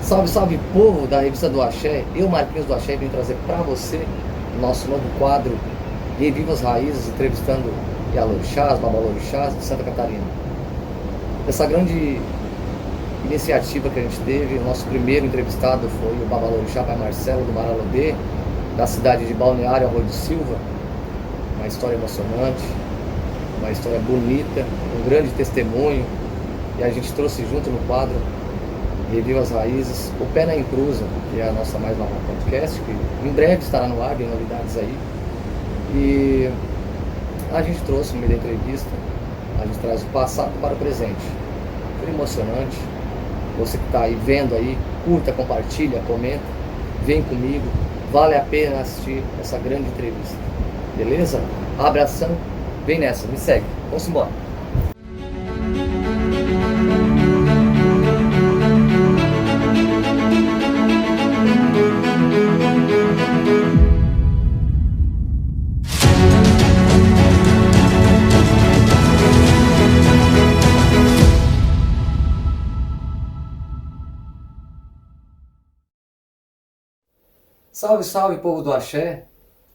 Salve, salve povo da revista do Axé, eu Marquinhos do Axé vim trazer para você o nosso novo quadro Reviva as Raízes, entrevistando Yalorixás, Babalorixás de Santa Catarina. Essa grande iniciativa que a gente teve, o nosso primeiro entrevistado foi o Babalorixá Pai Marcelo do Maralodê, da cidade de Balneário Arroio do Silva. Uma história emocionante, uma história bonita, um grande testemunho, e a gente trouxe junto no quadro Reviva as Raízes, o Pé na Encruza, que é a nossa mais nova podcast, que em breve estará no ar, tem novidades aí. E a gente trouxe no meio da entrevista, a gente traz o passado para o presente. Foi emocionante. Você que está aí vendo aí, curta, compartilha, comenta, vem comigo, vale a pena assistir essa grande entrevista. Beleza? Abração, vem nessa, me segue, vamos embora. Salve, salve, povo do Axé.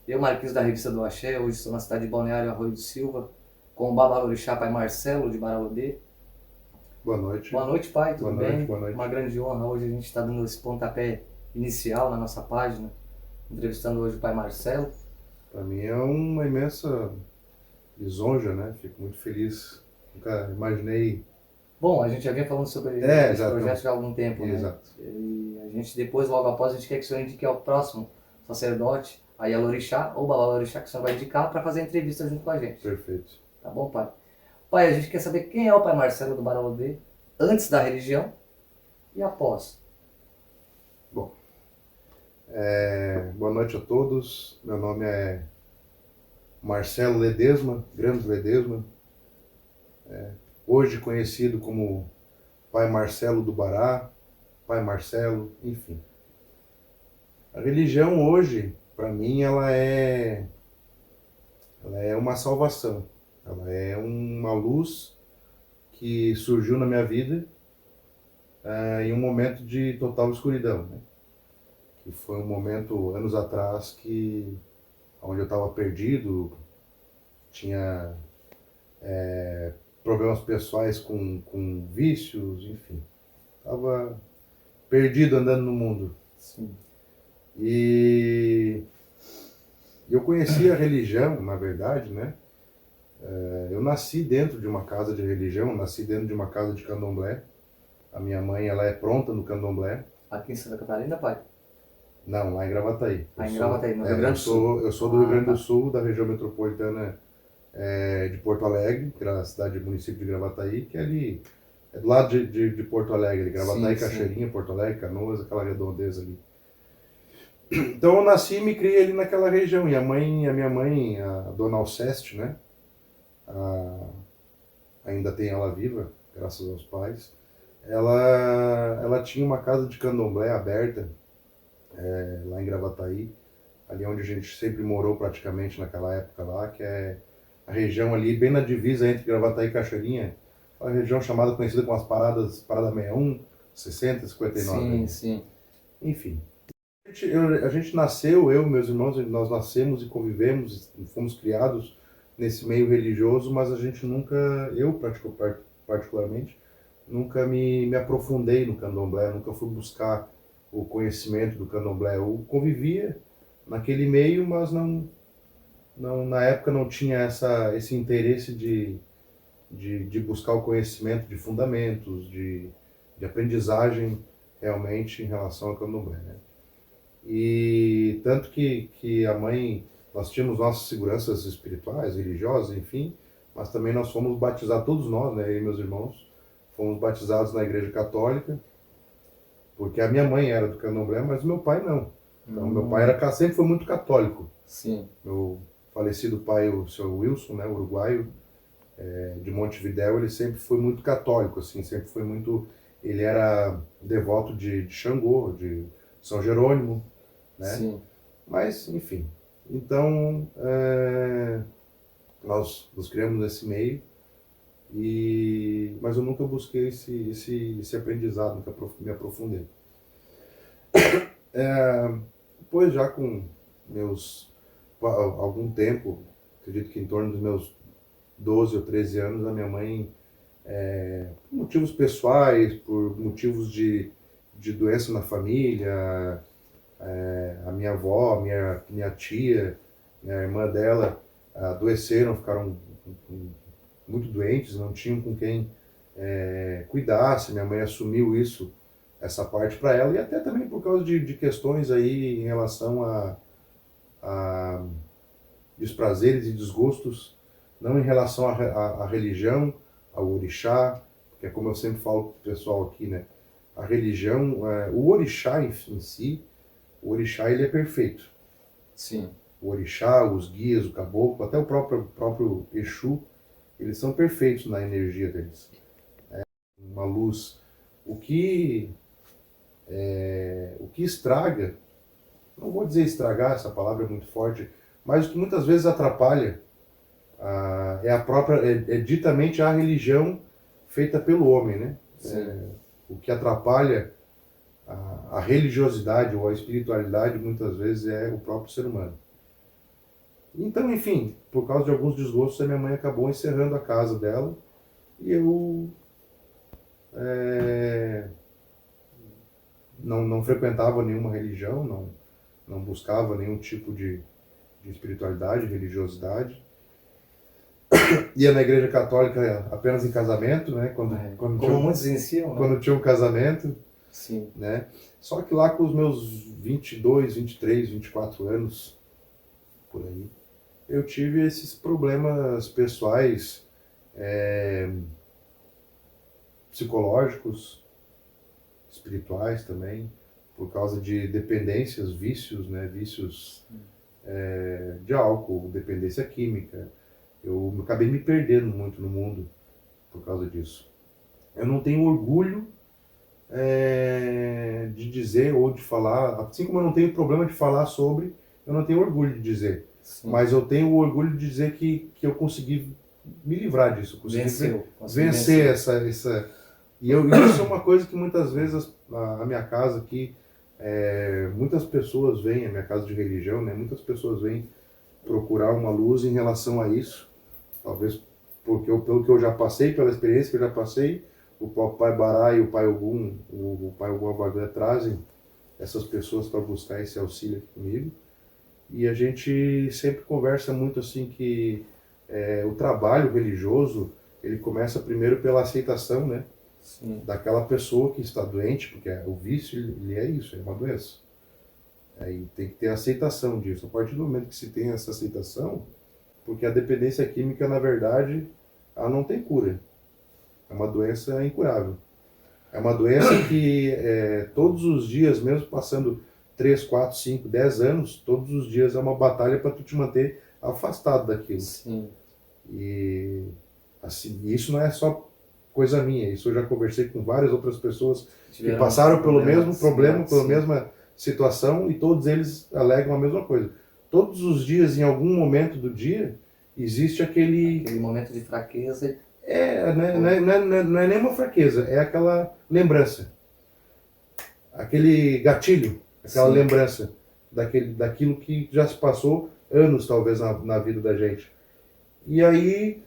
Eu, Marquinhos da revista do Axé, hoje estou na cidade de Balneário Arroio do Silva, com o Babalorixá Pai Marcelo de Maralodê. Boa noite. Boa noite, pai, tudo Boa noite, bem? boa noite. Uma grande honra, hoje a gente está dando esse pontapé inicial na nossa página, entrevistando hoje o Pai Marcelo. Para mim é uma imensa lisonja, né? Fico muito feliz. Nunca imaginei. Bom, a gente já vinha falando sobre esse projeto já há algum tempo, né? Exato. E a gente depois, logo após, a gente quer que o senhor indique ao próximo sacerdote, a Yalorixá ou Babalorixá, que o senhor vai indicar para fazer a entrevista junto com a gente. Perfeito. Tá bom, pai? Pai, a gente quer saber quem é o Pai Marcelo do Maralodê, antes da religião e após. Bom, boa noite a todos. Meu nome é Marcelo Ledesma, Grande Ledesma. Hoje conhecido como Pai Marcelo do Bará, Pai Marcelo, enfim. A religião hoje, para mim, ela é uma salvação. Ela é uma luz que surgiu na minha vida em um momento de total escuridão, né? Que foi um momento, anos atrás, onde eu estava perdido, tinha problemas pessoais com vícios, enfim. Estava perdido andando no mundo. Sim. E eu conheci a religião, na verdade, né? Eu nasci dentro de uma casa de religião, nasci dentro de uma casa de candomblé. A minha mãe, ela é pronta no candomblé. Aqui em Santa Catarina, pai? Não, lá em Gravataí. Em Gravataí, no Rio Grande do Sul. Eu sou do Rio Grande do Sul, da região metropolitana de Porto Alegre, que era a cidade e município de Gravataí, que é ali, é do lado de Porto Alegre, Gravataí, Sim, Cachoeirinha, Porto Alegre, Canoas, aquela redondeza ali. Então eu nasci e me criei ali naquela região. E a minha mãe, a dona Alceste, né? Ainda tem ela viva, graças aos pais. Ela tinha uma casa de candomblé aberta, lá em Gravataí, ali onde a gente sempre morou praticamente naquela época lá, que é a região ali bem na divisa entre Gravataí e Cachoeirinha, a região chamada, conhecida como as Parada 61, 60, 59. Sim, né? sim. Enfim. A gente nasceu, eu e meus irmãos, nós nascemos e convivemos, fomos criados nesse meio religioso, mas a gente nunca, eu particularmente, nunca me aprofundei no candomblé, nunca fui buscar o conhecimento do candomblé. Eu convivia naquele meio, mas não na época não tinha esse interesse de buscar o conhecimento de fundamentos, de aprendizagem realmente em relação ao candomblé, né? E tanto que a mãe, nós tínhamos nossas seguranças espirituais, religiosas, enfim, mas também nós fomos batizados, todos nós, né, eu e meus irmãos, fomos batizados na igreja católica, porque a minha mãe era do candomblé, mas o meu pai não. Então, meu pai sempre foi muito católico. Sim. Meu falecido pai, o senhor Wilson, né, uruguaio, de Montevidéu, ele sempre foi muito católico, assim, sempre foi muito... Ele era devoto de Xangô, de São Jerônimo, né? Sim. Mas, enfim. Então, nós nos criamos nesse meio, mas eu nunca busquei esse aprendizado, nunca me aprofundei. Depois já com meus algum tempo, acredito que em torno dos meus 12 ou 13 anos, a minha mãe, por motivos pessoais, por motivos de doença na família, a minha avó, minha tia, a irmã dela adoeceram, ficaram muito doentes, não tinham com quem cuidasse. Minha mãe assumiu essa parte para ela, e até também por causa de questões aí em relação a desprazeres e desgostos, não em relação à religião, ao orixá, que é como eu sempre falo para o pessoal aqui, né? A religião, o orixá em si, o orixá ele é perfeito. Sim. O orixá, os guias, o caboclo, até o próprio Exu, eles são perfeitos na energia deles. Uma luz. O que estraga, não vou dizer estragar, essa palavra é muito forte, mas o que muitas vezes atrapalha é ditamente a religião feita pelo homem, né? O que atrapalha a religiosidade ou a espiritualidade muitas vezes é o próprio ser humano. Então, enfim, por causa de alguns desgostos, a minha mãe acabou encerrando a casa dela e eu não frequentava nenhuma religião, não buscava nenhum tipo de espiritualidade, religiosidade. Ia na igreja católica apenas em casamento, né? Como muitos iniciam, né? Quando tinha um casamento. Sim. Né? Só que lá com os meus 22, 23, 24 anos, por aí, eu tive esses problemas pessoais, psicológicos, espirituais também, por causa de dependências, vícios, né? Vícios de álcool, dependência química. Eu acabei me perdendo muito no mundo por causa disso. Eu não tenho orgulho de dizer ou de falar, assim como eu não tenho problema de falar sobre, eu não tenho orgulho de dizer. Sim. Mas eu tenho o orgulho de dizer que eu consegui me livrar disso, consegui vencer essa e isso é uma coisa que muitas vezes a minha casa aqui, muitas pessoas vêm, a minha casa de religião, né, muitas pessoas vêm procurar uma luz em relação a isso, talvez pelo que eu já passei, pela experiência que eu já passei. O Pai Bará e o Pai Ogum, o Pai Ogum Abagã trazem essas pessoas para buscar esse auxílio aqui comigo. E a gente sempre conversa muito assim que o trabalho religioso, ele começa primeiro pela aceitação, né? Sim. Daquela pessoa que está doente, porque o vício, ele é isso, é uma doença. E tem que ter aceitação disso. A partir do momento que se tem essa aceitação, porque a dependência química, na verdade, ela não tem cura. É uma doença incurável. É uma doença que todos os dias, mesmo passando 3, 4, 5, 10 anos, todos os dias é uma batalha para tu te manter afastado daquilo. Sim. E assim, isso não é só coisa minha, isso eu já conversei com várias outras pessoas que passaram pelo mesmo problema, pela mesma situação, e todos eles alegam a mesma coisa. Todos os dias, em algum momento do dia, existe aquele momento de fraqueza. Não é nem uma fraqueza, é aquela lembrança, aquele gatilho, aquela Sim. lembrança daquilo que já se passou anos talvez na vida da gente. E aí,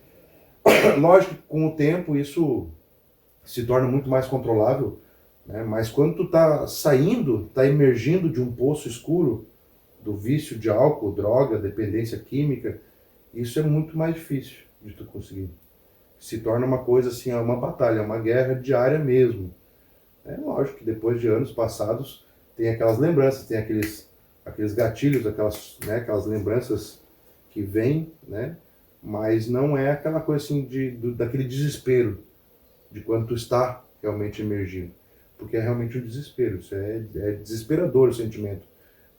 lógico que com o tempo isso se torna muito mais controlável, né? Mas quando tu tá saindo, tá emergindo de um poço escuro, do vício de álcool, droga, dependência química, isso é muito mais difícil de tu conseguir. Se torna uma coisa assim, uma batalha, uma guerra diária mesmo. É lógico que depois de anos passados tem aquelas lembranças, tem aqueles gatilhos, aquelas lembranças que vêm, né? Mas não é aquela coisa assim daquele desespero de quando tu está realmente emergindo. Porque é realmente um desespero, isso é desesperador o sentimento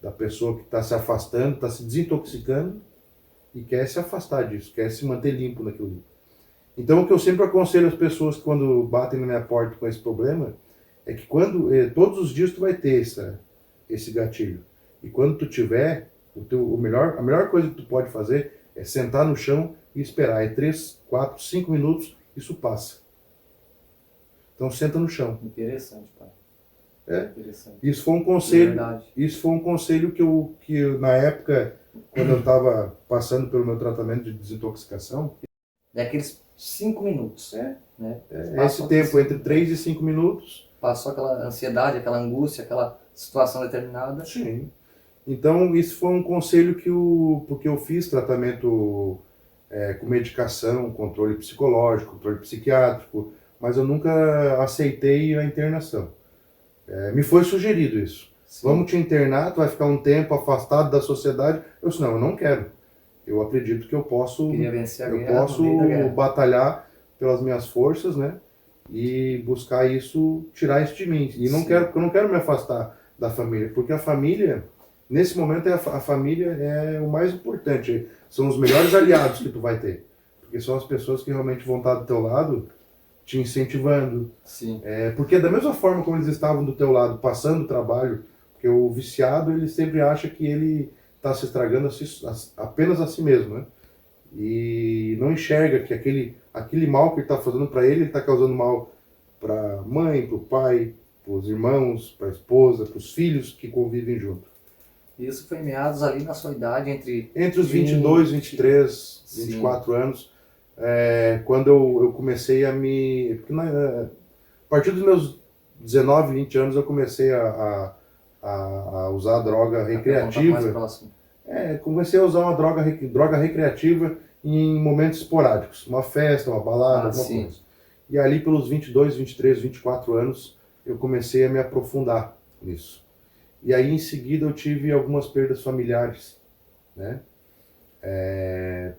da pessoa que está se afastando, está se desintoxicando e quer se afastar disso, quer se manter limpo naquilo ali. Então, o que eu sempre aconselho as pessoas que quando batem na minha porta com esse problema é que todos os dias tu vai ter esse gatilho. E quando tu tiver, a melhor coisa que tu pode fazer é sentar no chão e esperar. 3, 4, 5 minutos, isso passa. Então, senta no chão. Interessante, pai. Interessante. Isso foi um É conselho, verdade. isso foi um conselho que na época, quando eu estava passando pelo meu tratamento de desintoxicação, É aqueles 5 minutos. é, Né? esse tempo entre 3 e 5 minutos. Passou aquela ansiedade, aquela angústia, aquela situação determinada. Sim. Então, isso foi um conselho porque eu fiz tratamento com medicação, controle psicológico, controle psiquiátrico, mas eu nunca aceitei a internação. Me foi sugerido isso. Sim. Vamos te internar, tu vai ficar um tempo afastado da sociedade. Eu disse, não, eu não quero. Eu acredito que eu posso, Queria vencer a eu guerra, posso no meio da guerra. batalhar pelas minhas forças, né? E buscar isso, tirar isso de mim. E Sim. eu não quero me afastar da família, porque a família, nesse momento, a família é o mais importante. São os melhores aliados que tu vai ter. Porque são as pessoas que realmente vão estar do teu lado, te incentivando. Sim. Porque da mesma forma como eles estavam do teu lado, passando o trabalho, porque o viciado, ele sempre acha que ele está se estragando apenas a si mesmo, né? E não enxerga que aquele mal que ele está fazendo para ele está causando mal para a mãe, para o pai, para os irmãos, para a esposa, para os filhos que convivem junto. Isso foi em meados ali na sua idade, Entre os 22, 23, 24 anos, quando eu comecei a me... Porque a partir dos meus 19, 20 anos eu comecei a usar droga recreativa. Mais próximo. Comecei a usar uma droga recreativa em momentos esporádicos. Uma festa, uma balada, alguma coisa. E ali pelos 22, 23, 24 anos eu comecei a me aprofundar nisso. E aí em seguida eu tive algumas perdas familiares, né?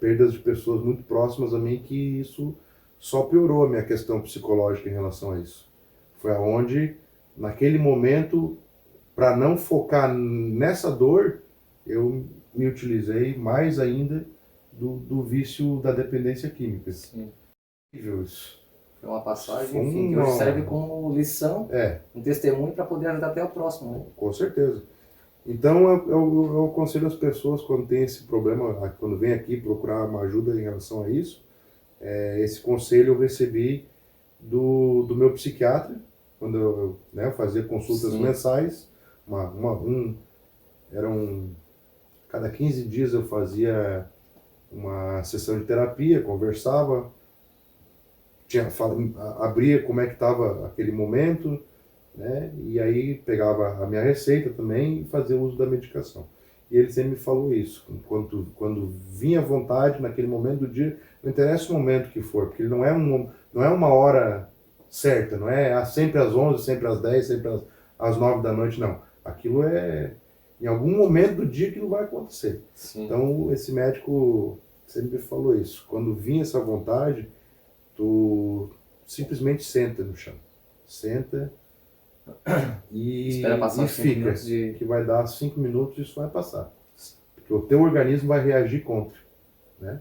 Perdas de pessoas muito próximas a mim, que isso só piorou a minha questão psicológica em relação a isso. Foi aonde, naquele momento, para não focar nessa dor, eu me utilizei mais ainda do vício da dependência química. Sim. Isso. Foi uma passagem, enfim, que hoje serve como lição, um testemunho para poder ajudar até o próximo, né? Com certeza. Então eu aconselho as pessoas, quando tem esse problema, quando vem aqui procurar uma ajuda em relação a isso, esse conselho eu recebi do meu psiquiatra, quando eu fazia consultas mensais, cada 15 dias eu fazia uma sessão de terapia, conversava, abria como é que estava aquele momento, né? E aí pegava a minha receita também e fazia uso da medicação. E ele sempre me falou isso, quando vinha vontade naquele momento do dia, não interessa o momento que for, porque não é uma hora certa, não é sempre às 11, sempre às 10, sempre às 9 da noite, não. Aquilo em algum momento do dia que não vai acontecer. Sim. Então esse médico sempre me falou isso, quando vinha essa vontade, tu simplesmente senta no chão, senta e espera passar e fica, que vai dar 5 minutos e isso vai passar. Porque o teu organismo vai reagir contra, né?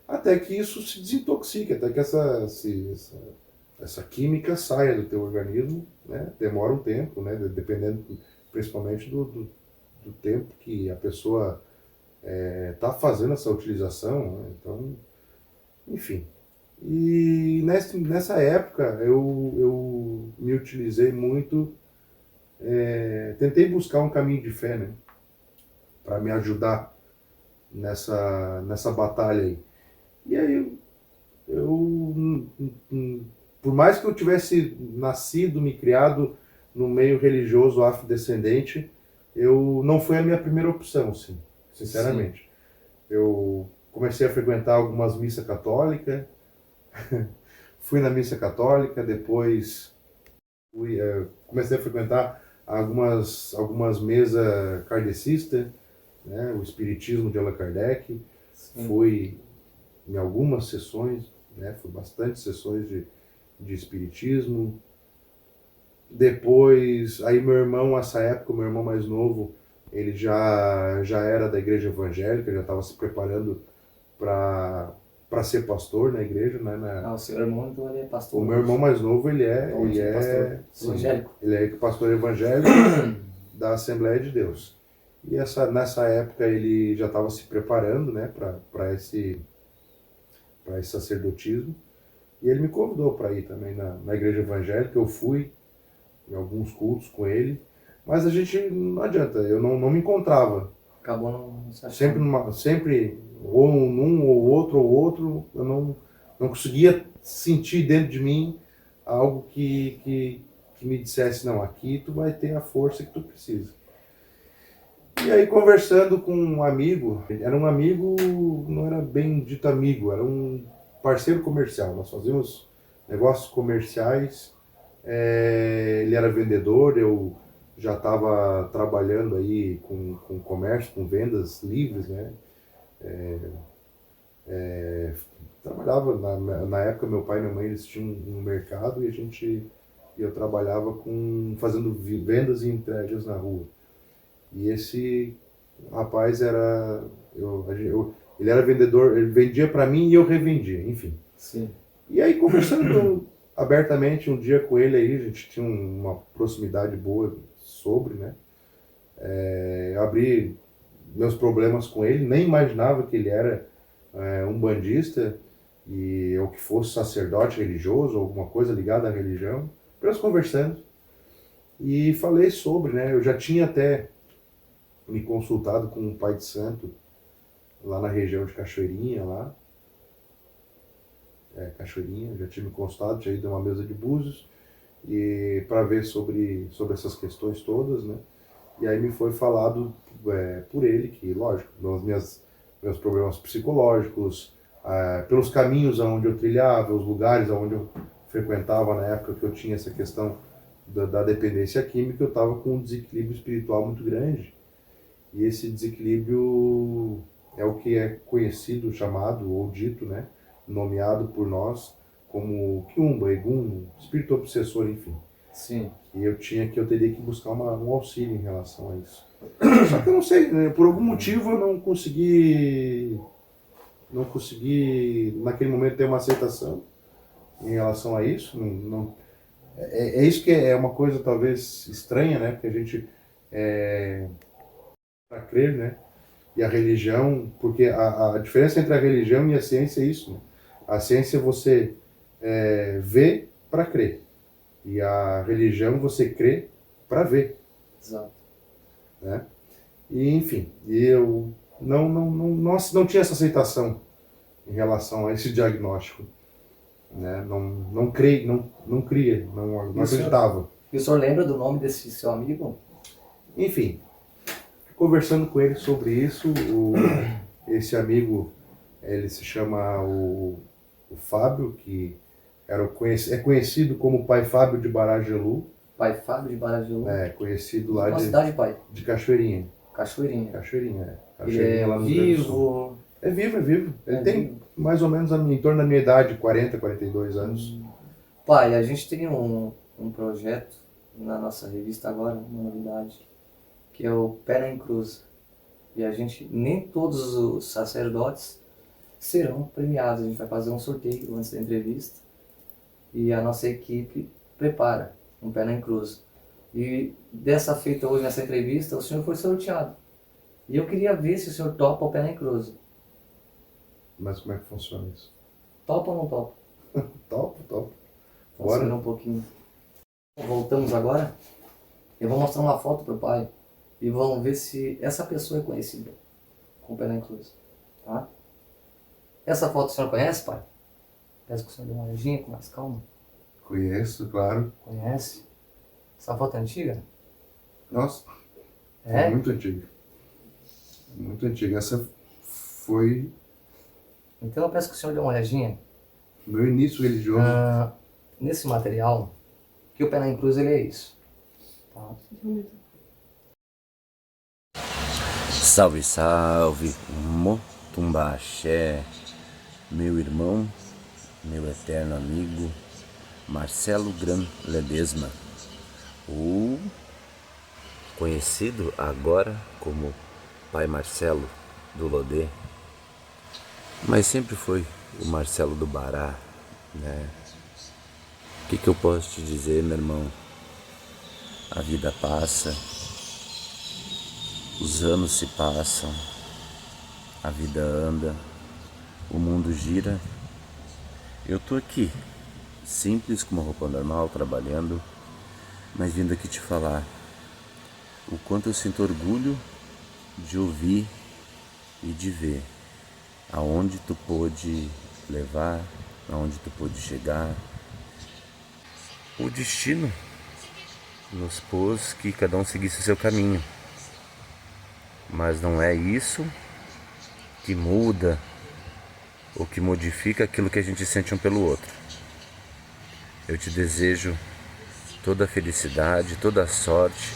Até que isso se desintoxique, até que essa química saia do teu organismo, né? Demora um tempo, né? Dependendo principalmente do tempo que a pessoa está fazendo essa utilização, né? Então, enfim. E nessa época eu me utilizei muito, tentei buscar um caminho de fé, né, para me ajudar nessa batalha aí. E aí por mais que eu tivesse nascido, me criado no meio religioso afrodescendente, não foi a minha primeira opção, sim, sinceramente. Sim. Eu comecei a frequentar algumas missas católicas, fui na missa católica, depois comecei a frequentar algumas mesas kardecistas, né, o espiritismo de Allan Kardec. Sim. Fui em algumas sessões, né, fui bastante sessões de espiritismo. Depois, aí meu irmão, nessa época, o meu irmão mais novo, ele já era da igreja evangélica, já estava se preparando para ser pastor na igreja, né? O seu irmão, então, ele é pastor? O meu irmão mais novo, ele é evangélico? Ele é pastor evangélico da Assembleia de Deus. E nessa época ele já estava se preparando, né, para esse sacerdotismo. E ele me convidou para ir também na igreja evangélica. Eu fui, em alguns cultos com ele, mas a gente não adianta, eu não me encontrava. Acabou não se Sempre, achando. sempre ou num ou outro, eu não conseguia sentir dentro de mim algo que me dissesse, não, aqui tu vai ter a força que tu precisa. E aí conversando com um amigo, era um amigo, não era bem dito amigo, era um parceiro comercial, nós fazíamos negócios comerciais, ele era vendedor, eu já estava trabalhando aí com comércio, com vendas livres, né? Trabalhava, na época meu pai e minha mãe eles tinham um mercado eu trabalhava fazendo vendas e entregas na rua. E esse rapaz ele era vendedor, ele vendia para mim e eu revendia, enfim. Sim. E aí conversando abertamente um dia com ele aí, a gente tinha uma proximidade boa sobre, né? Eu abri meus problemas com ele, nem imaginava que ele era um bandista ou que fosse sacerdote religioso, alguma coisa ligada à religião. Apenas conversando e falei sobre, né? Eu já tinha até me consultado com um pai de santo lá na região de Cachoeirinha, lá. Cachoeirinha, já tinha me consultado, tinha ido a uma mesa de búzios e para ver sobre essas questões todas, né? E aí me foi falado por ele que, lógico, meus problemas psicológicos, pelos caminhos aonde eu trilhava, os lugares aonde eu frequentava na época que eu tinha essa questão da dependência química, eu estava com um desequilíbrio espiritual muito grande. E esse desequilíbrio é o que é conhecido, chamado ou dito, né, nomeado por nós como Quiumba, Egum, espírito obsessor, enfim. Sim. E eu teria que buscar um auxílio em relação a isso. Só que eu não sei, né, por algum motivo eu não consegui naquele momento ter uma aceitação em relação a isso. Isso que é uma coisa talvez estranha, né, porque a gente para crer, né? E a religião, porque a diferença entre a religião e a ciência é isso, né? A ciência você vê para crer. E a religião você crê para ver. Exato. Né? E, enfim, eu não tinha essa aceitação em relação a esse diagnóstico. Né? Não cria, não acreditava. E o senhor lembra do nome desse seu amigo? Enfim, conversando com ele sobre isso, esse amigo, ele se chama o Fábio, que é conhecido como Pai Fábio de Barajelu. Pai Fábio de Barajelu. Conhecido lá Uma cidade, pai? De Cachoeirinha. Cachoeirinha. Cachoeirinha. Ele é lá no Rio Grande do Sul. vivo? É vivo. Ele tem vivo. mais ou menos em torno da minha idade, 40, 42 anos. Pai, a gente tem um projeto na nossa revista agora, uma novidade, que é o Pé em Cruz. E nem todos os sacerdotes serão premiados. A gente vai fazer um sorteio antes da entrevista e a nossa equipe prepara um Pé em Cruz. E dessa feita hoje, nessa entrevista, o senhor foi sorteado. E eu queria ver se o senhor topa o Pé em Cruz. Mas como é que funciona isso? Topa ou não topa? Topo. Vamos esperar um pouquinho. Voltamos agora. Eu vou mostrar uma foto pro pai e vamos ver se essa pessoa é conhecida com o Pé na Cruz. Tá? Essa foto o senhor conhece, pai? Peço que o senhor dê uma olhadinha com mais calma. Conheço, claro. Conhece? Essa foto é antiga? Nossa, É? muito antiga. Muito antiga. Essa foi Então eu peço que o senhor dê uma olhadinha meu início religioso. nesse material, que o Pé na Cruz ele é isso. Tá? Salve, salve, Motumba Axé, meu irmão, meu eterno amigo, Marcelo Gran Ledesma, o conhecido agora como Pai Marcelo do Lodê, mas sempre foi o Marcelo do Bará, né? O que eu posso te dizer, meu irmão? A vida passa, os anos se passam, a vida anda, o mundo gira. Eu tô aqui, simples, com uma roupa normal, trabalhando, mas vindo aqui te falar o quanto eu sinto orgulho de ouvir e de ver aonde tu pôde levar, aonde tu pôde chegar. O destino nos pôs que cada um seguisse o seu caminho, mas não é isso que muda ou que modifica aquilo que a gente sente um pelo outro. Eu te desejo toda a felicidade, toda a sorte,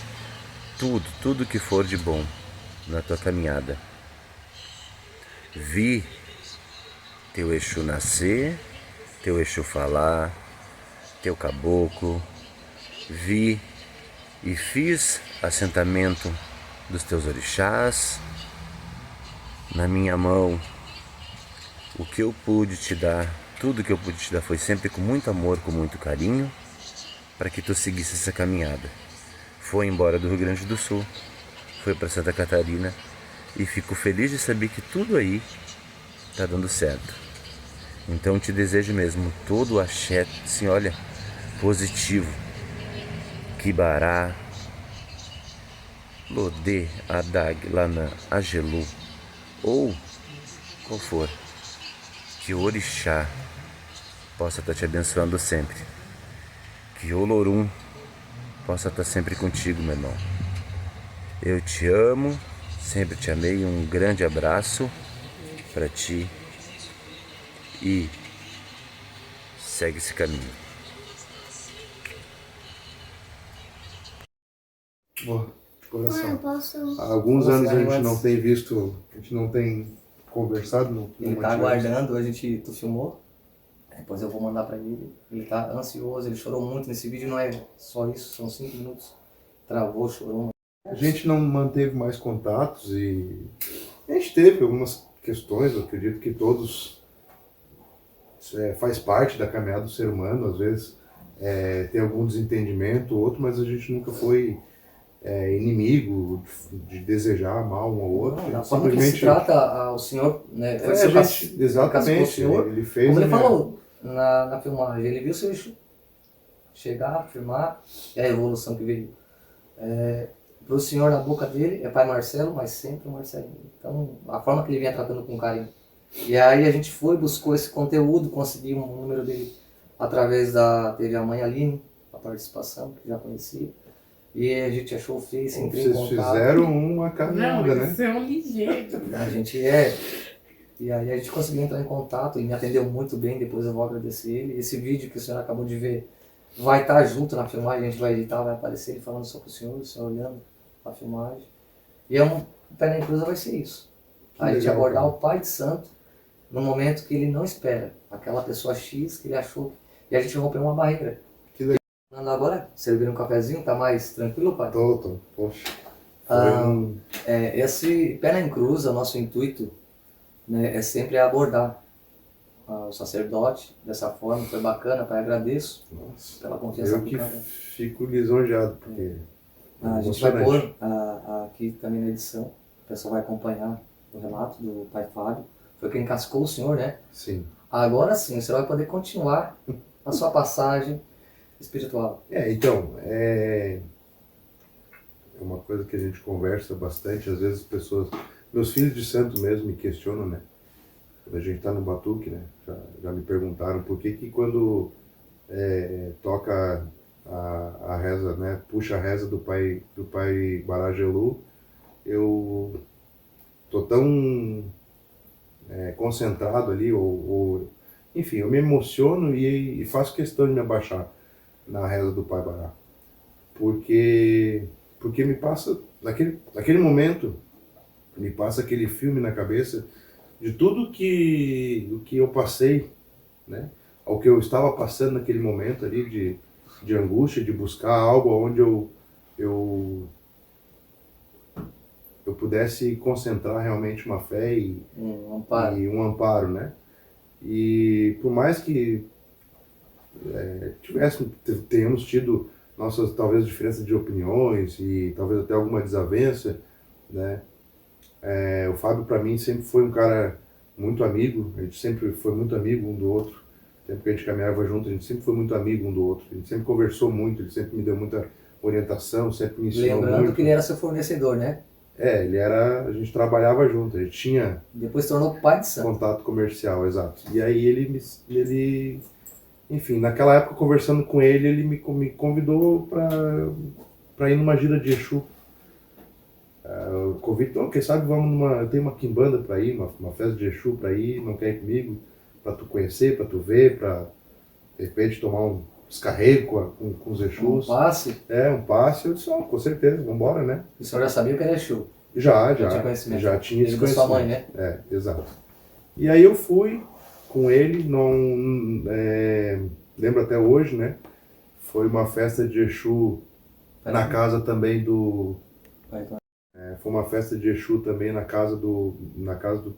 tudo que for de bom na tua caminhada. Vi teu Exu nascer, teu Exu falar, teu caboclo, vi e fiz assentamento dos teus orixás. Na minha mão, o que eu pude te dar, tudo que eu pude te dar foi sempre com muito amor, com muito carinho, para que tu seguisse essa caminhada. Foi embora do Rio Grande do Sul, foi para Santa Catarina, e fico feliz de saber que tudo aí está dando certo. Então te desejo mesmo todo o axé, assim, olha, positivo. Kibará, Lodê, Adag, Lanã, Agelu, ou qual for, que o orixá possa estar te abençoando sempre. Que o Olorum possa estar sempre contigo, meu irmão. Eu te amo, sempre te amei. Um grande abraço para ti e segue esse caminho. Ó, de coração. Eu posso. Há alguns Nossa, anos a gente antes- não tem visto, a gente não tem conversado. Ele tá aguardando, tu filmou, depois eu vou mandar pra ele. Ele tá ansioso, ele chorou muito nesse vídeo, não é só isso, são 5 minutos. Travou, chorou. A gente não manteve mais contatos e a gente teve algumas questões, eu acredito que todos faz parte da caminhada do ser humano, às vezes tem algum desentendimento, outro, mas a gente nunca foi inimigo de desejar mal um ao outro. Da A gente forma que se trata o senhor, né? Foi seu exatamente, o senhor, ele fez. como ele falou na filmagem, ele viu seu Exu chegar, afirmar, é a evolução que veio. Para o senhor, na boca dele, é pai Marcelo, mas sempre o Marcelinho. Então, a forma que ele vinha tratando com carinho. E aí a gente foi, buscou esse conteúdo, conseguimos o número dele através teve a mãe Aline, a participação, que já conhecia. E a gente achou o Face, entrei em Vocês contato. fizeram uma caminhada, né? Você é um ligeiro. A gente E aí a gente conseguiu entrar em contato, ele me atendeu muito bem, depois eu vou agradecer ele. Esse vídeo que o senhor acabou de ver vai estar junto na filmagem, a gente vai editar, vai aparecer ele falando sobre o senhor olhando a filmagem. E o Pé na Encruza vai ser isso. A gente legal, abordar cara. o pai de santo no momento que ele não espera. Aquela pessoa X que ele achou. E a gente rompeu uma barreira. Que legal. Agora, servir um cafezinho, tá mais tranquilo, pai? Tô, poxa. Esse Pé na Encruza, o nosso intuito, né, é sempre abordar o sacerdote dessa forma. Foi bacana, pai, agradeço Nossa, pela confiança eu do que cara. fico lisonjeado, porque A gente vai emocionante. pôr aqui também na edição, o pessoal vai acompanhar o relato do pai Fábio. Foi quem cascou o senhor, né? Sim. Agora sim, o senhor vai poder continuar a sua passagem espiritual. Então, é uma coisa que a gente conversa bastante, às vezes as pessoas, meus filhos de santo mesmo me questionam, né? Quando a gente tá no batuque, né? Já me perguntaram por que quando toca a reza, né? Puxa a reza do pai Barajelu, eu tô tão concentrado ali, enfim, eu me emociono e faço questão de me abaixar na reza do Pai Bará. Porque me passa, naquele momento, me passa aquele filme na cabeça de tudo que eu passei, né? Ao que eu estava passando naquele momento ali de angústia, de buscar algo onde eu pudesse concentrar realmente uma fé e um amparo, né? E por mais que tenhamos tido nossas talvez diferenças de opiniões e talvez até alguma desavença, né? O Fábio para mim sempre foi um cara muito amigo, a gente sempre foi muito amigo um do outro. O tempo que a gente caminhava junto, a gente sempre foi muito amigo um do outro, a gente sempre conversou muito, ele sempre me deu orientação, sempre me ensinou Lembrando muito. que ele era seu fornecedor, né? A gente trabalhava junto, a gente tinha Depois se tornou pai de santo. contato comercial, exato. E aí enfim, naquela época conversando com ele, ele me convidou para ir numa gira de Exu. Eu convido, então, quem sabe vamos eu tenho uma quimbanda para ir, uma festa de Exu para ir, não quer ir comigo? Para tu conhecer, para tu ver, para de repente tomar um descarrego com os Exus. Um passe? Um passe. Eu disse, com certeza, vamos embora, né? O senhor já sabia o que era Exu? Já tinha conhecimento. Já tinha esse Ele da conhecimento. sua mãe, né? Exato. E aí eu fui com ele, lembro até hoje, né? Foi uma festa de Exu na casa também do... foi uma festa de Exu também na casa do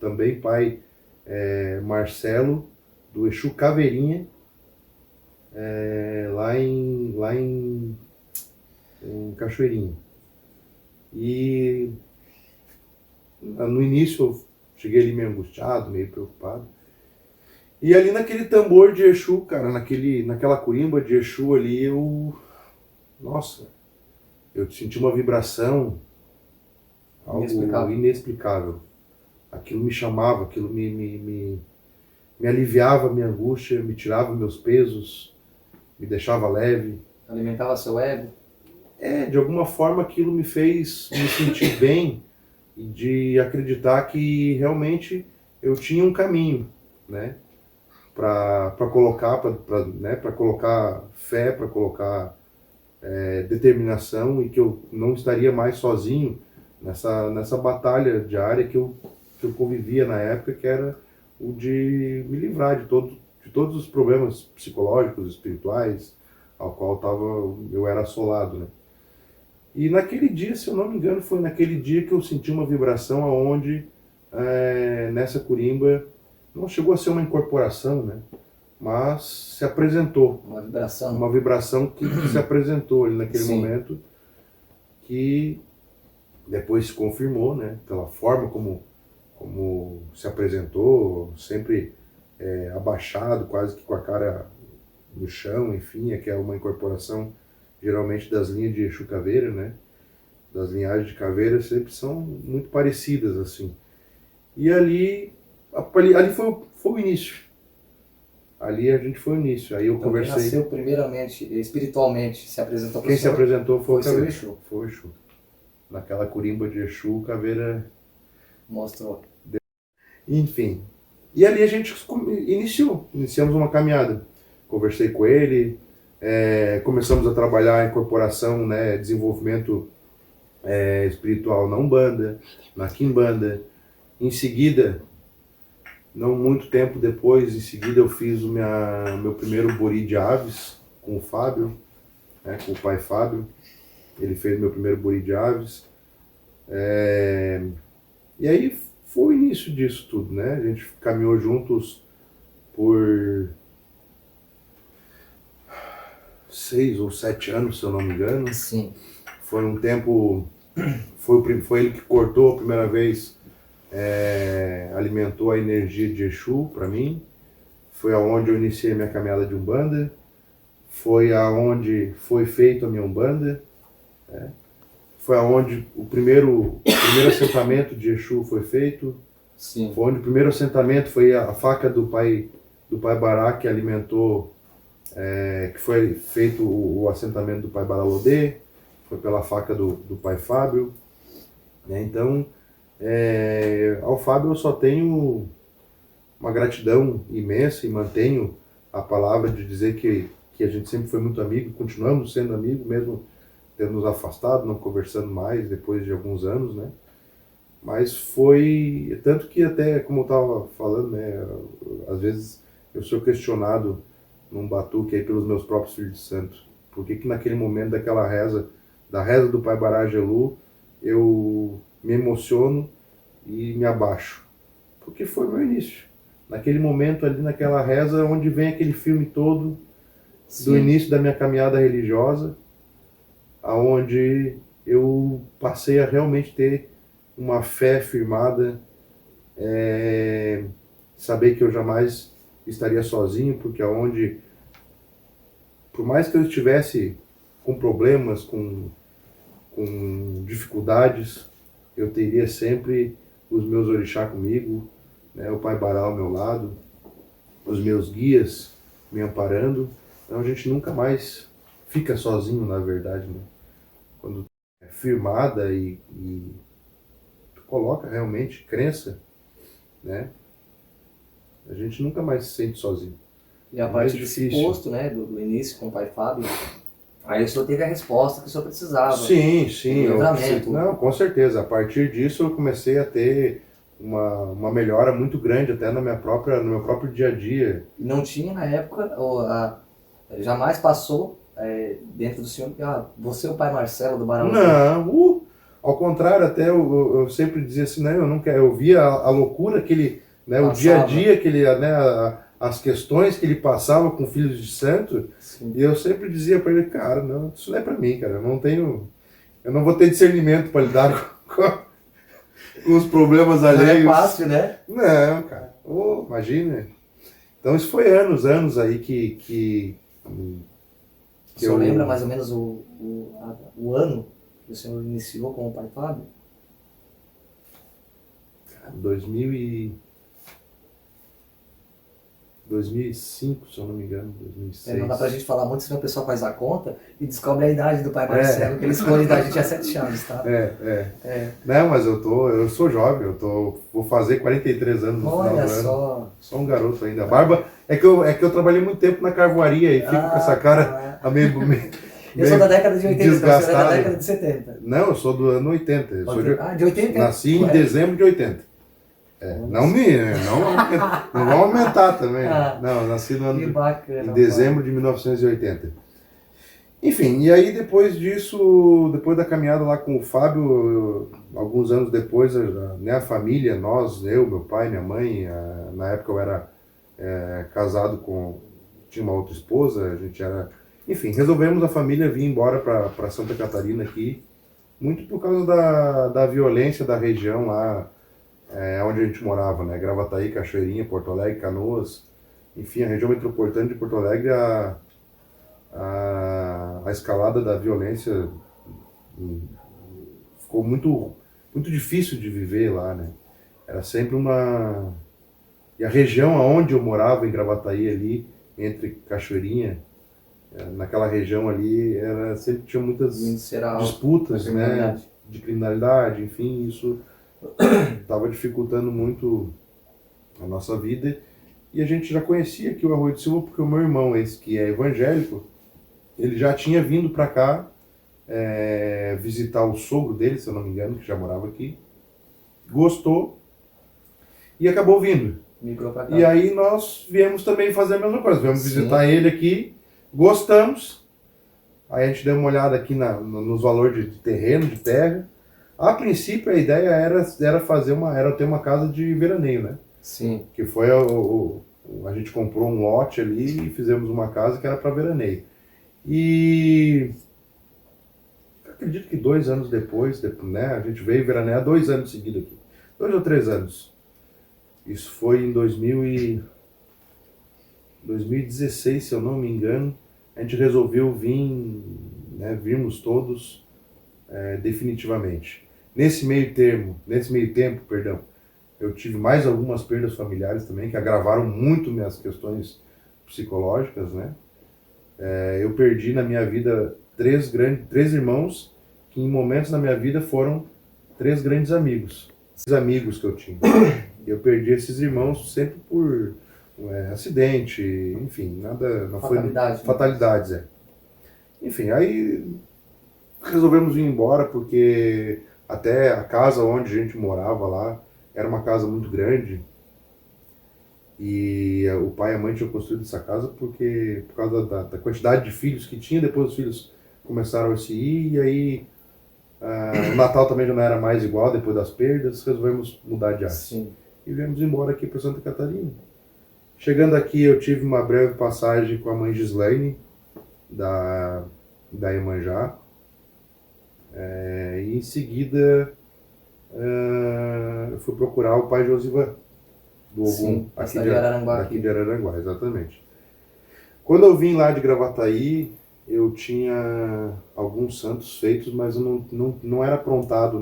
também pai Marcelo, do Exu Caveirinha, lá em Cachoeirinha. E no início eu cheguei ali meio angustiado, meio preocupado. E ali naquele tambor de Exu, cara, naquela corimba de Exu ali, nossa, eu senti uma vibração, algo inexplicável. Aquilo me chamava, aquilo me aliviava a minha angústia, me tirava meus pesos, me deixava leve. Alimentava seu ego? De alguma forma aquilo me fez me sentir bem e de acreditar que realmente eu tinha um caminho, né? Para colocar fé, para colocar determinação, e que eu não estaria mais sozinho nessa batalha diária que eu convivia na época, que era o de me livrar de todos os problemas psicológicos, espirituais, ao qual eu era assolado, né? E naquele dia, se eu não me engano, foi naquele dia que eu senti uma vibração aonde, nessa corimba, não chegou a ser uma incorporação, né? Mas se apresentou. Uma vibração. Uma vibração que se apresentou ali naquele momento, que depois se confirmou, né? Pela forma como se apresentou, sempre abaixado, quase que com a cara no chão, enfim, que é uma incorporação geralmente das linhas de Exu Caveira, né? Das linhagens de caveira sempre são muito parecidas, assim. E ali foi o início. Ali a gente foi o início. Aí eu então, conversei. Quem nasceu primeiramente, espiritualmente, se apresentou para o Quem se apresentou foi o seu Caveira. Exu. Foi o Exu. Naquela corimba de Exu, Caveira mostrou. Enfim. E ali a gente iniciamos uma caminhada. Conversei com ele, começamos a trabalhar em incorporação, né, desenvolvimento espiritual na Umbanda, na Quimbanda. Em seguida, não muito tempo depois, eu fiz o meu primeiro bori de aves com o Fábio, né, com o pai Fábio. Ele fez meu primeiro bori de aves. E aí foi o início disso tudo, né? A gente caminhou juntos por 6 ou 7 anos, se eu não me engano. Sim. Foi um tempo... Foi ele que cortou a primeira vez, alimentou a energia de Exu para mim. Foi aonde eu iniciei a minha caminhada de Umbanda. Foi aonde foi feito a minha Umbanda. Foi aonde o primeiro assentamento de Exu foi feito. Sim. Foi onde o primeiro assentamento foi a faca do pai Bará, que alimentou, que foi feito o assentamento do pai Baralodê. Foi pela faca do pai Fábio. Então, ao Fábio eu só tenho uma gratidão imensa e mantenho a palavra de dizer que a gente sempre foi muito amigo, continuamos sendo amigos, mesmo tendo nos afastado, não conversando mais depois de alguns anos, né? Mas foi, tanto que até, como eu estava falando, né, às vezes eu sou questionado num batuque aí pelos meus próprios filhos de santo, por que naquele momento da reza do pai Bará Gelu, eu me emociono e me abaixo? Porque foi o meu início. Naquele momento ali, naquela reza, onde vem aquele filme todo do início da minha caminhada religiosa, aonde eu passei a realmente ter uma fé firmada, saber que eu jamais estaria sozinho, porque por mais que eu estivesse com problemas, com dificuldades, eu teria sempre os meus orixá comigo, né, o Pai Bará ao meu lado, os meus guias me amparando. Então a gente nunca mais fica sozinho, na verdade, né? Quando é firmada e tu coloca realmente crença, né? A gente nunca mais se sente sozinho. E a É mais partir desse difícil. posto, né, do início com o pai Fábio, aí o senhor teve a resposta que o senhor precisava. Sim, sim. Livramento. Não, com certeza. A partir disso eu comecei a ter uma melhora muito grande até no meu próprio dia a dia. Não tinha na época, jamais passou dentro do senhor, você é o pai Marcelo do Barão. Não, ao contrário, até eu sempre dizia assim, não, eu não quero. Eu via a loucura que ele, né, o dia a dia que ele, né, as questões que ele passava com filhos de santo, Sim. e eu sempre dizia para ele, cara, não, isso não é para mim, cara, eu não vou ter discernimento para lidar com os problemas alheios. Não é fácil, né? Não, cara, imagina. Então isso foi anos aí que O senhor lembra mais ou menos o ano que o senhor iniciou com o pai Fábio? 2005, se eu não me engano, 2006. Não dá pra gente falar muito, senão o pessoal faz a conta e descobre a idade do pai Marcelo, que ele esconde da gente a 7 chaves, tá? Não, mas eu sou jovem, vou fazer 43 anos no final do Olha ano. só. Sou um garoto ainda. A barba, é que eu trabalhei muito tempo na carvoaria e fico com essa cara meio eu sou da década de 80, então você é da desgastado. década de 70. Não, eu sou do ano 80. Eu sou De 80? nasci em dezembro de 80. Não vão aumentar também. Não, eu nasci no ano Que bacana, em dezembro de 1980. Enfim, e aí depois disso, depois da caminhada lá com o Fábio, alguns anos depois, né, a família, nós, eu, meu pai, minha mãe, na época eu era casado tinha uma outra esposa, a gente era... Enfim, resolvemos a família vir embora para Santa Catarina aqui, muito por causa da violência da região lá, onde a gente morava, né? Gravataí, Cachoeirinha, Porto Alegre, Canoas, enfim, a região metropolitana de Porto Alegre, a escalada da violência ficou muito, muito difícil de viver lá, né? Era sempre uma... E a região onde eu morava, em Gravataí, ali, entre Cachoeirinha, naquela região ali, sempre tinha muitas disputas, né? De criminalidade, enfim, isso estava dificultando muito a nossa vida. E a gente já conhecia aqui o Arroio de Silva porque o meu irmão, esse que é evangélico, ele já tinha vindo para cá visitar o sogro dele, se eu não me engano, que já morava aqui. Gostou e acabou vindo. Migrou pra cá. E aí nós viemos também fazer a mesma coisa. Viemos visitar ele aqui, gostamos. Aí a gente deu uma olhada aqui nos valores de terreno, de terra. A princípio a ideia era ter uma casa de veraneio, né? Sim. Que foi a gente comprou um lote ali e fizemos uma casa que era para veraneio. E acredito que 2 anos depois, né, a gente veio veranear 2 anos seguidos aqui. 2 ou 3 anos. Isso foi em 2016, se eu não me engano. A gente resolveu vir, né, virmos todos definitivamente. Nesse meio tempo, eu tive mais algumas perdas familiares também, que agravaram muito minhas questões psicológicas, né? Eu perdi na minha vida 3 irmãos, que em momentos da minha vida foram 3 grandes amigos. 6 amigos que eu tinha. Eu perdi esses irmãos sempre por acidente, enfim, nada, não foi fatalidades, Enfim, aí resolvemos vir embora porque até a casa onde a gente morava lá era uma casa muito grande e o pai e a mãe tinham construído essa casa por causa da quantidade de filhos que tinha. Depois os filhos começaram a se ir e aí o Natal também já não era mais igual depois das perdas, resolvemos mudar de área. Sim. E viemos embora aqui para Santa Catarina. Chegando aqui eu tive uma breve passagem com a mãe Gislaine da Iemanjá. E em seguida eu fui procurar o pai Josivan do Ogum, aqui de Araranguá, exatamente. Quando eu vim lá de Gravataí, eu tinha alguns santos feitos, mas eu não era aprontado,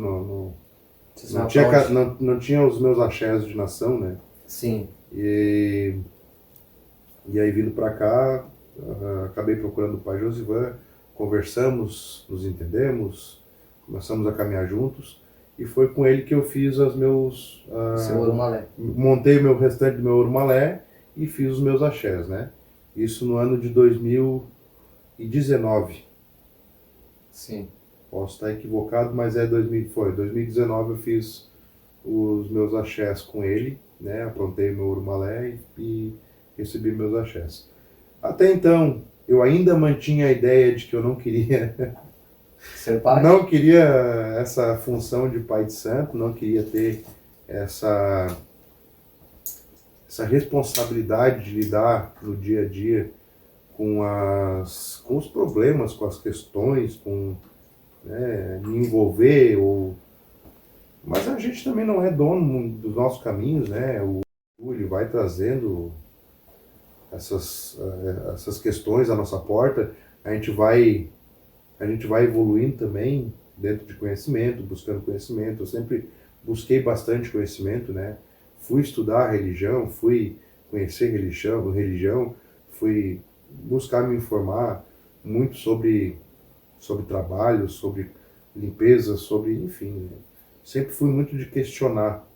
Você não sabe tinha, pra onde? não tinha os meus axés de nação, né? Sim. E, e aí vindo para cá, acabei procurando o pai Josivan, conversamos, nos entendemos, começamos a caminhar juntos, e foi com ele que eu fiz Seu Orumalé. montei o meu restante do meu Orumalé e fiz os meus axés, né? Isso no ano de 2019. Sim. Posso estar equivocado, mas é 2019 eu fiz os meus axés com ele, né? Aprontei meu Urumalé e recebi meus axés. Até então, eu ainda mantinha a ideia de que eu não queria, Ser pai? não queria essa função de pai de santo, não queria ter essa responsabilidade de lidar no dia a dia com os problemas, com as questões, né, me envolver. Mas a gente também não é dono dos nossos caminhos, né? Ele vai trazendo essas questões à nossa porta, a gente vai evoluindo também dentro de conhecimento, buscando conhecimento. Eu sempre busquei bastante conhecimento, né? Fui estudar religião, fui conhecer religião, fui buscar me informar muito sobre trabalho, sobre limpeza, enfim, né? Sempre fui muito de questionar,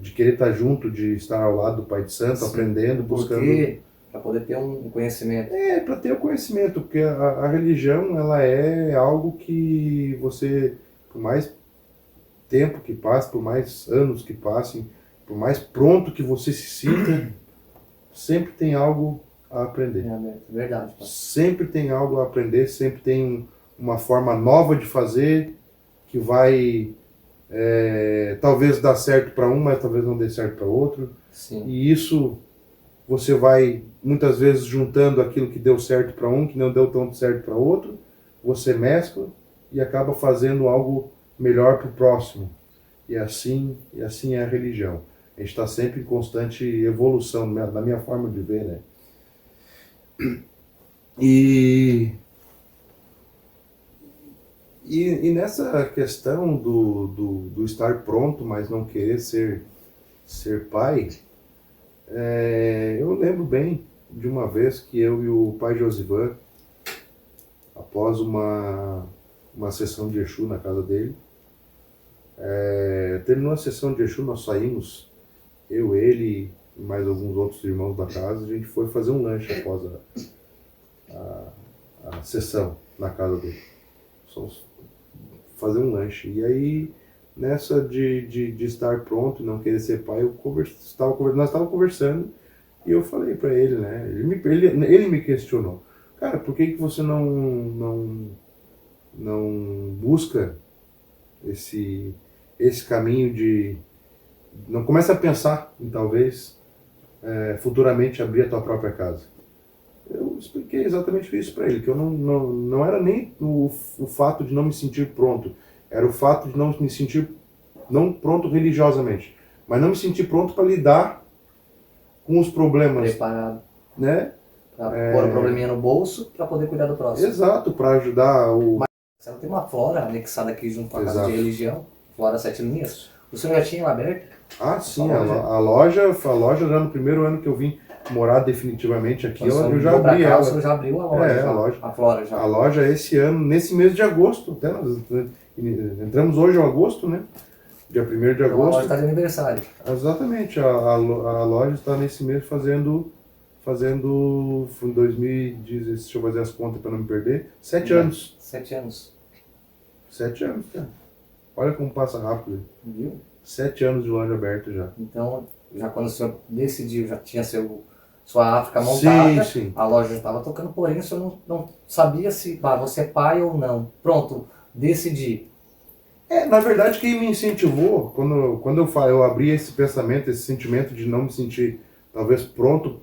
de querer estar junto, de estar ao lado do Pai de Santo, Sim. aprendendo, buscando. Porque para poder ter um conhecimento. Para ter o conhecimento, porque a religião, ela é algo que você, por mais tempo que passe, por mais anos que passem, por mais pronto que você se sinta, sempre tem algo a aprender. É verdade. Pai. Sempre tem algo a aprender, sempre tem uma forma nova de fazer que vai talvez dar certo para um, mas talvez não dê certo para outro. Sim. E isso você vai muitas vezes juntando aquilo que deu certo para um, que não deu tanto certo para outro, você mescla e acaba fazendo algo melhor para o próximo. E assim é a religião. A gente está sempre em constante evolução, na minha forma de ver, né? E nessa questão do estar pronto, mas não querer ser pai, eu lembro bem de uma vez que eu e o pai Josivan, após uma sessão de Exu na casa dele, terminou a sessão de Exu, nós saímos, eu, ele e mais alguns outros irmãos da casa, a gente foi fazer um lanche após a sessão na casa dele. Fomos fazer um lanche. E aí, nessa de estar pronto e não querer ser pai, nós estávamos conversando e eu falei para ele, né? Ele me questionou. Cara, por que você não busca esse caminho de... Não começa a pensar em talvez futuramente abrir a tua própria casa? Eu expliquei exatamente isso para ele, que eu não era nem o fato de não me sentir pronto, era o fato de não me sentir, não pronto religiosamente, mas não me sentir pronto para lidar com os problemas. Preparado. Né? Para pôr o probleminha no bolso para poder cuidar do próximo. Exato, para ajudar o... Mas ela tem uma flora anexada aqui junto com a casa Exato. de religião, flora 7 linhas. O senhor já tinha ela aberta? Ah, sim, a loja já no primeiro ano que eu vim morar definitivamente aqui, eu já abri ela. O senhor já abriu a loja, a loja. A flora já. A loja esse ano, nesse mês de agosto, até entramos hoje em agosto, né? Dia 1º de Então, a agosto. loja está de aniversário. Exatamente, a loja está nesse mês fazendo em 2010, deixa eu fazer as contas para não me perder, 7 anos. 7 anos. 7 anos, cara. Olha como passa rápido. Viu? 7 anos de loja aberta já. Então, já quando o senhor decidiu, já tinha sua África montada, Sim. a loja já estava tocando, porém o senhor não sabia se você é pai ou não. Pronto, decidi. Na verdade, quem me incentivou, quando eu abri esse pensamento, esse sentimento de não me sentir talvez pronto,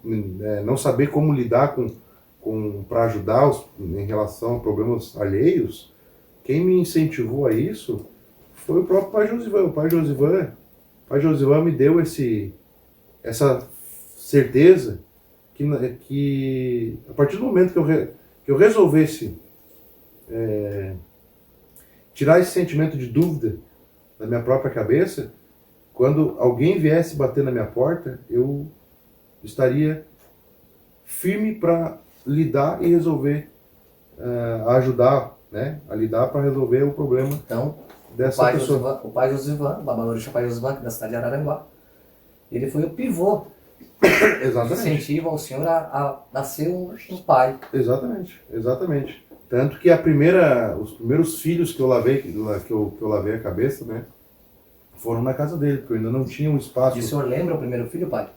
não saber como lidar para ajudar em relação a problemas alheios, quem me incentivou a isso foi o próprio pai Josivan. O pai Josivan me deu essa certeza que a partir do momento que eu resolvesse tirar esse sentimento de dúvida da minha própria cabeça, quando alguém viesse bater na minha porta, eu estaria firme para lidar e resolver, ajudar, né, a lidar para resolver o problema Então, dessa pessoa. o pai Josivan, o Babalorixá Pai Josivan, que é da cidade de Araranguá, ele foi o pivô que Exatamente. incentiva o senhor a nascer um pai. Exatamente, exatamente. Tanto que os primeiros filhos que eu lavei, que eu lavei a cabeça, né, foram na casa dele, porque eu ainda não tinha um espaço. E o senhor lembra o primeiro filho, pai?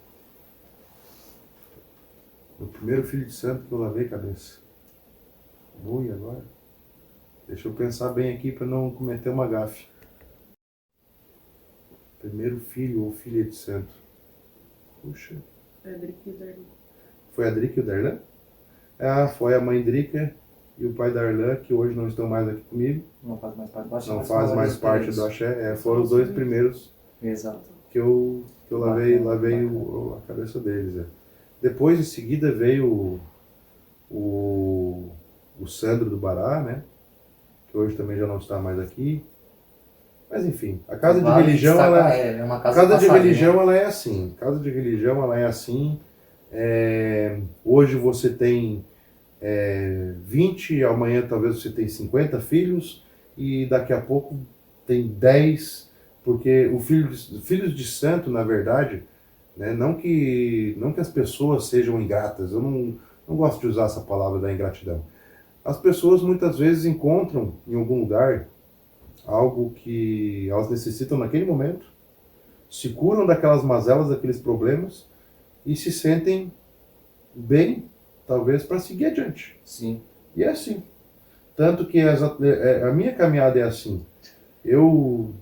O primeiro filho de santo que eu lavei a cabeça. Ui, agora? Deixa eu pensar bem aqui para não cometer uma gafe. Primeiro filho ou filha de santo. Puxa. Foi a Drica e o Darlan? Ah, foi a mãe Drica e o pai Darlan, que hoje não estão mais aqui comigo. Não faz mais parte do axé. Não faz mais parte do axé. Foram os dois primeiros Exato. que eu lavei a cabeça deles. Depois, em seguida, veio o Sandro do Bará, né? Que hoje também já não está mais aqui. Mas enfim, a casa de religião, é uma casa de passagem, religião, né? ela é assim. Casa de religião, ela é assim. Hoje você tem 20, amanhã talvez você tenha 50 filhos e daqui a pouco tem 10, porque filhos de santo, na verdade, né, não que as pessoas sejam ingratas, eu não gosto de usar essa palavra da ingratidão. As pessoas muitas vezes encontram em algum lugar algo que elas necessitam naquele momento, se curam daquelas mazelas, daqueles problemas e se sentem bem, talvez, para seguir adiante. Sim. E é assim. Tanto que a minha caminhada é assim. Eu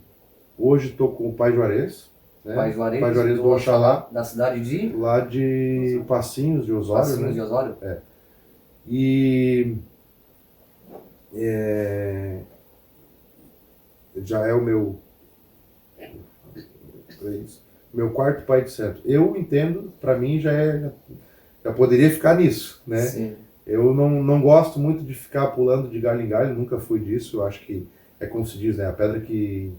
hoje estou com o Pai Juarez, né? Pai Juarez do Oxalá, da cidade de... lá de Passinhos de Osório. Passinhos, né? de Osório. E já é o meu quarto pai de santo. Eu entendo, para mim já poderia ficar nisso, né? Sim. Eu não gosto muito de ficar pulando de galho em galho, nunca fui disso. Eu acho que é como se diz, né? A pedra que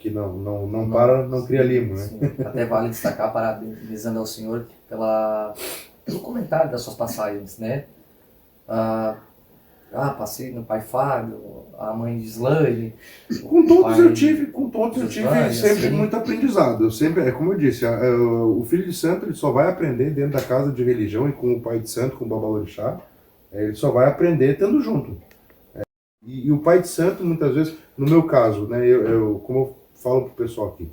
não para, não cria limo, né? Sim. Até vale destacar, parabenizando ao senhor pelo comentário das suas passagens, né? Passei no pai Fábio, a mãe de Slane. Com todos eu tive Slane, sempre assim. muito aprendizado. Eu sempre, como eu disse, o filho de santo ele só vai aprender dentro da casa de religião e com o pai de santo, com o Babalorixá, ele só vai aprender estando junto. E o pai de santo, muitas vezes, no meu caso, né, como eu falo pro pessoal aqui,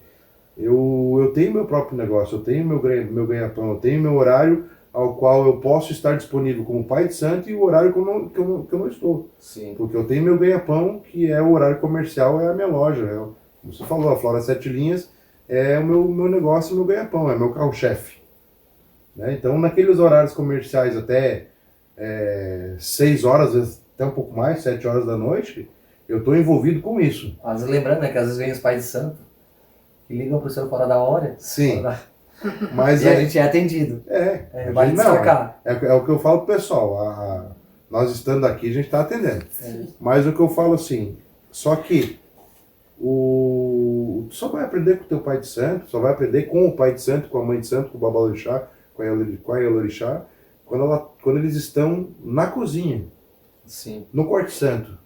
eu tenho meu próprio negócio, eu tenho meu ganha-pão, eu tenho meu horário ao qual eu posso estar disponível como pai de santo e o horário que eu não estou. Sim. Porque eu tenho meu ganha-pão, que é o horário comercial, é a minha loja. Como você falou, a Flora Sete Linhas é o meu negócio, meu ganha-pão, é meu carro-chefe. Né? Então, naqueles horários comerciais até 6 horas, às vezes até um pouco mais, 7 horas da noite, eu estou envolvido com isso. Às vezes lembrando, né, que às vezes vem os pais de santo e ligam pro senhor fora da hora. Sim. E Mas a gente é atendido. Vale destacar. É o que eu falo pro pessoal. Nós estando aqui, a gente está atendendo. Mas o que eu falo assim, só que tu só vai aprender com o teu pai de santo, só vai aprender com o pai de santo, com a mãe de santo, com o Babalorixá, com a Elorixá, quando eles estão na cozinha. Sim. No quarto santo.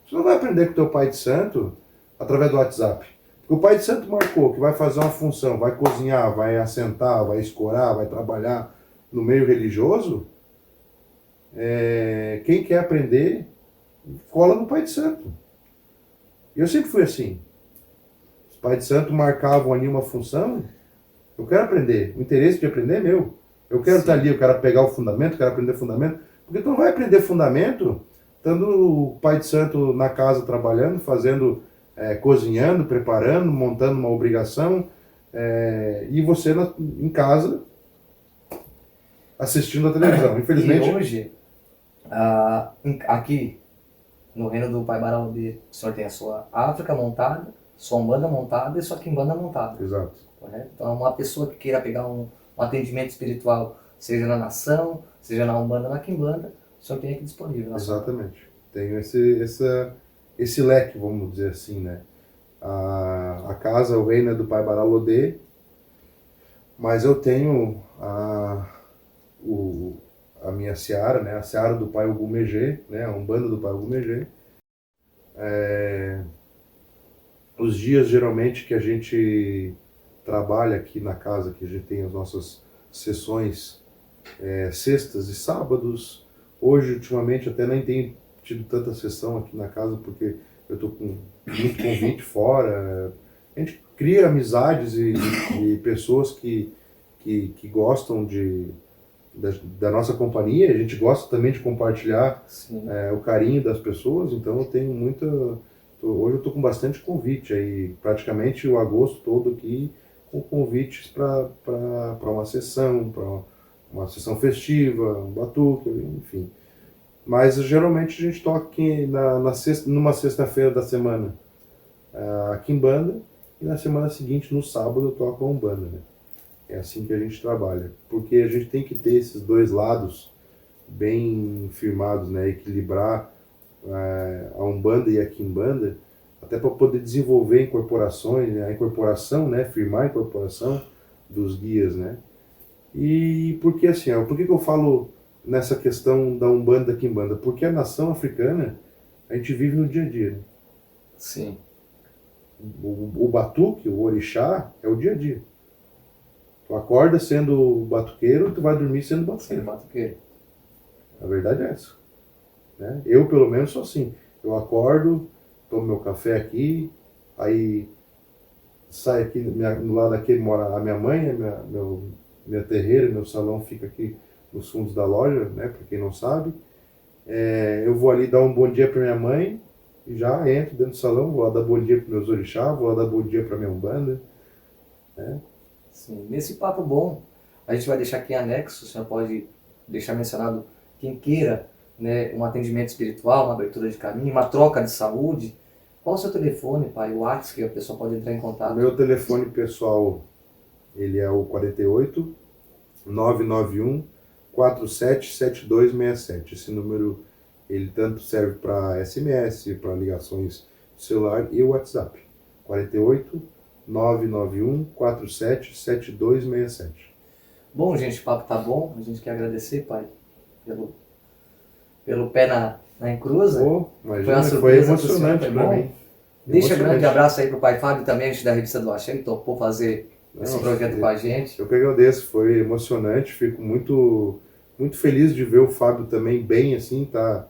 Você não vai aprender com o teu pai de santo através do WhatsApp. Porque o pai de santo marcou que vai fazer uma função, vai cozinhar, vai assentar, vai escorar, vai trabalhar no meio religioso. Quem quer aprender, cola no pai de santo. Eu sempre fui assim. Os pais de santo marcavam ali uma função, eu quero aprender. O interesse de aprender é meu. Eu quero estar ali, eu quero pegar o fundamento, quero aprender fundamento. Porque tu não vai aprender fundamento estando o pai de santo na casa trabalhando, fazendo, cozinhando, preparando, montando uma obrigação, e você em casa assistindo a televisão. Infelizmente. E hoje, aqui no reino do Pai Baraldi, o senhor tem a sua África montada, sua Umbanda montada e sua Quimbanda montada. Exato. Correto? Então, uma pessoa que queira pegar um atendimento espiritual, seja na nação, seja na Umbanda ou na Quimbanda, o senhor tem aqui disponível. Exatamente. Tenho esse leque, vamos dizer assim, né? A casa, o reino é do Pai Bará Lodê, mas eu tenho a minha seara, né? A seara do Pai Ogumegê, né? A Umbanda do Pai Ogumegê. Os dias, geralmente, que a gente trabalha aqui na casa, que a gente tem as nossas sessões sextas e sábados. Hoje, ultimamente, até nem tenho tido tanta sessão aqui na casa, porque eu estou com muito convite fora. A gente cria amizades e pessoas que gostam da nossa companhia. A gente gosta também de compartilhar o carinho das pessoas, então eu tenho muita... Hoje eu estou com bastante convite, aí praticamente o agosto todo aqui com convites para uma sessão, para uma sessão festiva, um batuque, enfim. Mas geralmente a gente toca aqui numa sexta-feira da semana a quimbanda, e na semana seguinte, no sábado, eu toco a umbanda, né? É assim que a gente trabalha, porque a gente tem que ter esses dois lados bem firmados, né? Equilibrar a umbanda e a quimbanda, até para poder desenvolver incorporações, né? A incorporação, né? Firmar a incorporação dos guias, né? E porque assim, por que eu falo nessa questão da umbanda e da quimbanda? Porque a nação africana, a gente vive no dia a dia, né? Sim. O batuque, o orixá, é o dia a dia. Tu acorda sendo batuqueiro, tu vai dormir sendo batuqueiro. Batuqueiro. A verdade é essa. Né? Eu, pelo menos, sou assim. Eu acordo, tomo meu café aqui, aí saio aqui, do lado aqui mora a minha mãe, minha terreira, meu salão fica aqui nos fundos da loja, né? Para quem não sabe. Eu vou ali dar um bom dia para minha mãe, e já entro dentro do salão, vou lá dar bom dia para meus orixás, vou lá dar bom dia para minha umbanda. Né? Sim. Nesse papo bom, a gente vai deixar aqui em anexo, o senhor pode deixar mencionado quem queira, né, um atendimento espiritual, uma abertura de caminho, uma troca de saúde. Qual o seu telefone, pai? O WhatsApp que a pessoa pode entrar em contato? Meu telefone pessoal, ele é o 48 991 477267. Esse número, ele tanto serve para SMS, para ligações celular e WhatsApp. 48 991 477267. Bom, gente, o papo tá bom. A gente quer agradecer, pai, pelo pé na encruza. Imagina, Foi uma foi surpresa emocionante pro senhor, para foi bom. mim. Deixa grande abraço aí pro pai Fábio também, da revista do Axé, que topou fazer esse Não, projeto com a gente. Eu que agradeço, foi emocionante, fico muito feliz de ver o Fábio também bem assim, tá?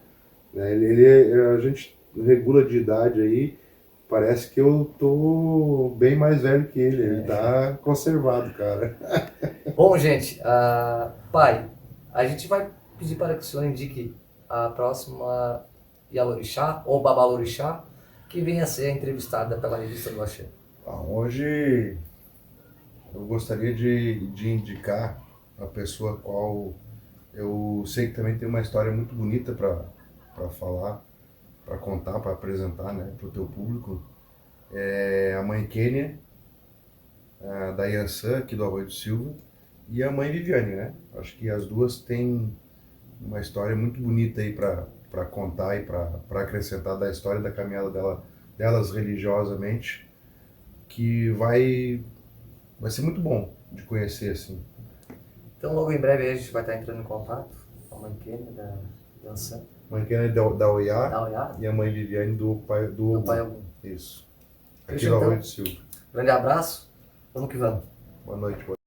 A gente regula de idade aí, parece que eu tô bem mais velho que ele tá conservado, cara. Bom, gente, pai, a gente vai pedir para que o senhor indique a próxima Yalorixá ou Babalorixá que venha a ser entrevistada pela revista do Axé. Hoje eu gostaria de indicar a pessoa qual eu sei que também tem uma história muito bonita para falar, para contar, para apresentar, né, para o teu público. É a mãe Kênia, da Iansã, aqui do Arroio do Silva, e a mãe Viviane, né? Acho que as duas têm uma história muito bonita aí para contar e para acrescentar da história da caminhada delas religiosamente, que vai ser muito bom de conhecer, assim. Então, logo em breve a gente vai estar entrando em contato com a mãe Kênia da Iansã. Mãe Kênia da Oiá e a mãe Viviane do Pai Ogum. Isso. Fechou, Aqui do Arroio então. do Silva. Grande abraço, vamos que vamos. Boa noite.